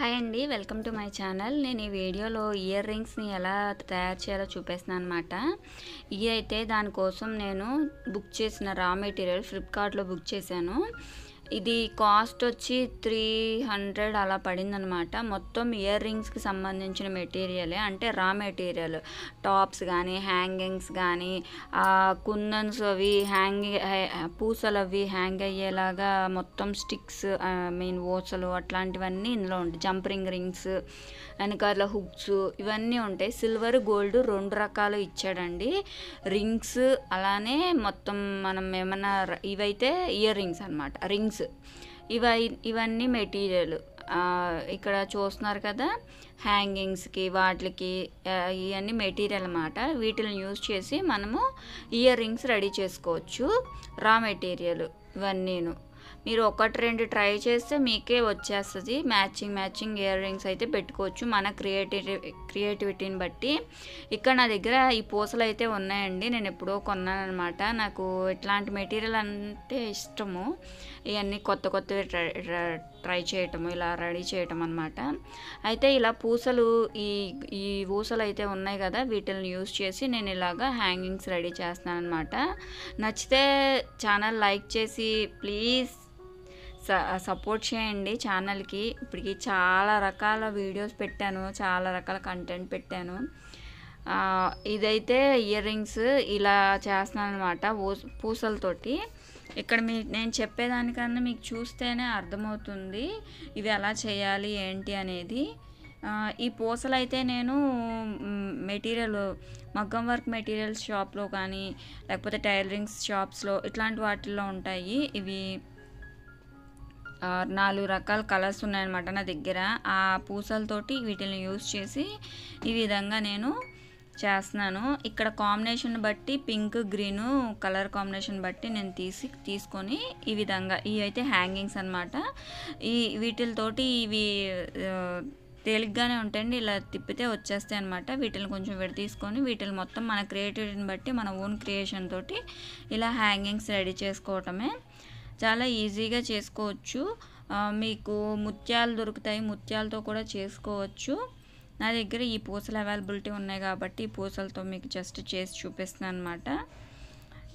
Hi అండి, welcome to my channel. నేను ఈ వీడియోలో ఇయర్ రింగ్స్ని ఎలా తయారు చేయాలో చూపిస్తున్నాను అనమాట. ఇవి అయితే దానికోసం నేను బుక్ చేసిన రా మెటీరియల్ ఫ్లిప్కార్ట్లో బుక్ చేశాను. ఇది కాస్ట్ వచ్చి 300 అలా పడిందనమాట. మొత్తం ఇయర్ రింగ్స్కి సంబంధించిన మెటీరియలే, అంటే రా మెటీరియల్. టాప్స్ కానీ, హ్యాంగింగ్స్ కానీ, కుందన్స్ అవి పూసలు అవి హ్యాంగ్ అయ్యేలాగా మొత్తం స్టిక్స్, ఊసలు అట్లాంటివన్నీ ఇందులో ఉంటాయి. జంపరింగ్ రింగ్స్, వెనకాల హుక్స్ ఇవన్నీ ఉంటాయి. సిల్వర్, గోల్డ్ 2 రకాలు ఇచ్చాడండి రింగ్స్. అలానే మొత్తం మనం ఏమన్నా ఇవైతే ఇయర్ రింగ్స్ అనమాట. రింగ్స్ ఇవన్నీ మెటీరియల్ ఇక్కడ చూస్తున్నారు కదా. హ్యాంగింగ్స్కి వాటికి ఇవన్నీ మెటీరియల్ అన్నమాట. వీటిని యూజ్ చేసి మనము ఇయర్ రింగ్స్ రెడీ చేసుకోవచ్చు. రా మెటీరియల్ ఇవన్నీను మీరు 1-2 ట్రై చేస్తే మీకే వచ్చేస్తుంది. మ్యాచింగ్ ఇయర్ రింగ్స్ అయితే పెట్టుకోవచ్చు మన క్రియేటివిటీని బట్టి. ఇక్కడ నా దగ్గర ఈ పూసలు అయితే ఉన్నాయండి. నేను ఎప్పుడో కొన్నాను అనమాట. నాకు ఇట్లాంటి మెటీరియల్ అంటే ఇష్టము. ఇవన్నీ కొత్తవి ట్రై చేయటము, ఇలా రెడీ చేయటం అనమాట. అయితే ఇలా పూసలు ఈ ఊసలు అయితే ఉన్నాయి కదా, వీటిని యూజ్ చేసి నేను ఇలాగా హ్యాంగింగ్స్ రెడీ చేస్తాను అనమాట. నచ్చితే ఛానల్ లైక్ చేసి ప్లీజ్ సపోర్ట్ చేయండి ఛానల్కి. ఇప్పటికి చాలా రకాల వీడియోస్ పెట్టాను, చాలా రకాల కంటెంట్ పెట్టాను. ఇదైతే ఇయర్ రింగ్స్ ఇలా చేస్తున్నాను అనమాట పూసలతోటి. ఇక్కడ నేను చెప్పేదానికన్నా మీకు చూస్తేనే అర్థమవుతుంది ఇవి ఎలా చేయాలి ఏంటి అనేది. ఈ పూసలు అయితే నేను మెటీరియల్ మగ్గం వర్క్ మెటీరియల్స్ షాప్లో కానీ, లేకపోతే టైలరింగ్స్ షాప్స్లో ఇట్లాంటి వాటిల్లో ఉంటాయి. ఇవి 4 రకాల కలర్స్ ఉన్నాయన్నమాట నా దగ్గర. ఆ పూసలతోటి వీటిని యూజ్ చేసి ఈ విధంగా నేను చేస్తున్నాను. ఇక్కడ కాంబినేషన్ బట్టి పింక్, గ్రీను కలర్ కాంబినేషన్ బట్టి నేను తీసుకొని ఈ విధంగా ఇవి అయితే హ్యాంగింగ్స్ అనమాట. వీటితోటి ఇవి తేలిగ్గానే ఉంటాయండి. ఇలా తిప్పితే వచ్చేస్తాయి అనమాట. వీటిని కొంచెం తీసుకొని వీటిని మొత్తం మన క్రియేటివిటీని బట్టి మన ఓన్ క్రియేషన్ తోటి ఇలా హ్యాంగింగ్స్ రెడీ చేసుకోవటమే. చాలా ఈజీగా చేసుకోవచ్చు. మీకు ముత్యాలు దొరుకుతాయి, ముత్యాలతో కూడా చేసుకోవచ్చు. నా దగ్గర ఈ పూసలు అవైలబిలిటీ ఉన్నాయి కాబట్టి ఈ పూసలతో మీకు జస్ట్ చేసి చూపిస్తున్నాను అనమాట.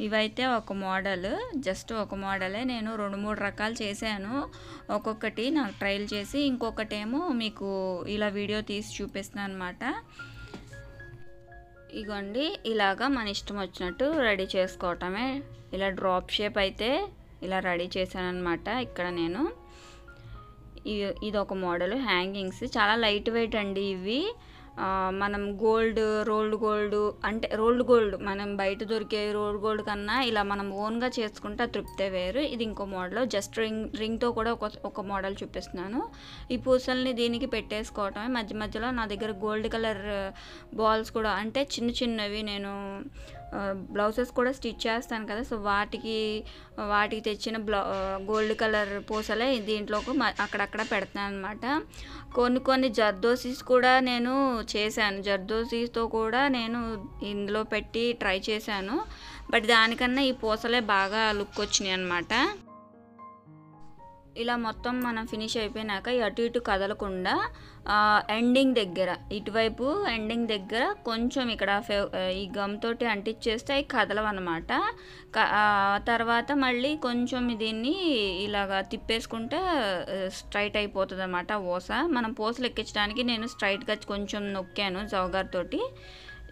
ఇవైతే ఒక మోడల్, జస్ట్ ఒక మోడలే. నేను 2-3 రకాలు చేశాను. ఒక్కొక్కటి నాకు ట్రయల్ చేసి ఇంకొకటేమో మీకు ఇలా వీడియో తీసి చూపిస్తున్నాను అనమాట. ఇగోండి, ఇలాగా మన ఇష్టం వచ్చినట్టు రెడీ చేసుకోవటమే. ఇలా డ్రాప్ షేప్ అయితే ఇలా రెడీ చేశాను అనమాట. ఇక్కడ నేను ఇది ఒక మోడల్ హ్యాంగింగ్స్. చాలా లైట్ వెయిట్ అండి ఇవి. మనం రోల్డ్ గోల్డ్ మనం బయట దొరికే రోల్డ్ గోల్డ్ కన్నా ఇలా మనం ఓన్గా చేసుకుంటే తృప్తే వేరు. ఇది ఇంకో మోడల్. జస్ట్ రింగ్తో కూడా ఒక మోడల్ చూపిస్తున్నాను. ఈ పూసల్ని దీనికి పెట్టేసుకోవటమే. మధ్యలో నా దగ్గర గోల్డ్ కలర్ బాల్స్ కూడా, అంటే చిన్నవి నేను బ్లౌజెస్ కూడా స్టిచ్ చేస్తాను కదా, సో వాటికి తెచ్చిన గోల్డ్ కలర్ పూసలే దీంట్లోకి అక్కడక్కడ పెడతాను అనమాట. కొన్ని జర్దోసీస్ కూడా నేను చేశాను. జర్దోసీస్తో కూడా నేను ఇందులో పెట్టి ట్రై చేశాను. బట్ దానికన్నా ఈ పూసలే బాగా లుక్ వచ్చినాయి అనమాట. ఇలా మొత్తం మనం ఫినిష్ అయిపోయినాక అటు ఇటు కదలకుండా ఎండింగ్ దగ్గర, ఇటువైపు ఎండింగ్ దగ్గర కొంచెం ఇక్కడ ఈ గమ్ తోటి అంటించేస్తే అవి కదలవన్నమాట. తర్వాత మళ్ళీ కొంచెం దీన్ని ఇలాగా తిప్పేసుకుంటే స్ట్రైట్ అయిపోతుంది అన్నమాట ఊస. మనం పూసలు ఎక్కించడానికి నేను స్ట్రైట్గా కొంచెం నొక్కాను జౌగార్ తోటి.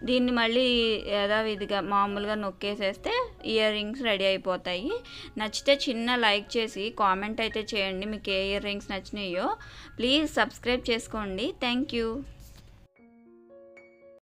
దీన్ని మళ్ళీ యథావిధిగా మామూలుగా నొక్కేసేస్తే ఇయర్ రింగ్స్ రెడీ అయిపోతాయి. నచ్చితే చిన్న లైక్ చేసి కామెంట్ అయితే చేయండి మీకు ఏ ఇయర్ రింగ్స్ నచ్చినాయో. ప్లీజ్ సబ్స్క్రైబ్ చేసుకోండి. Thank you.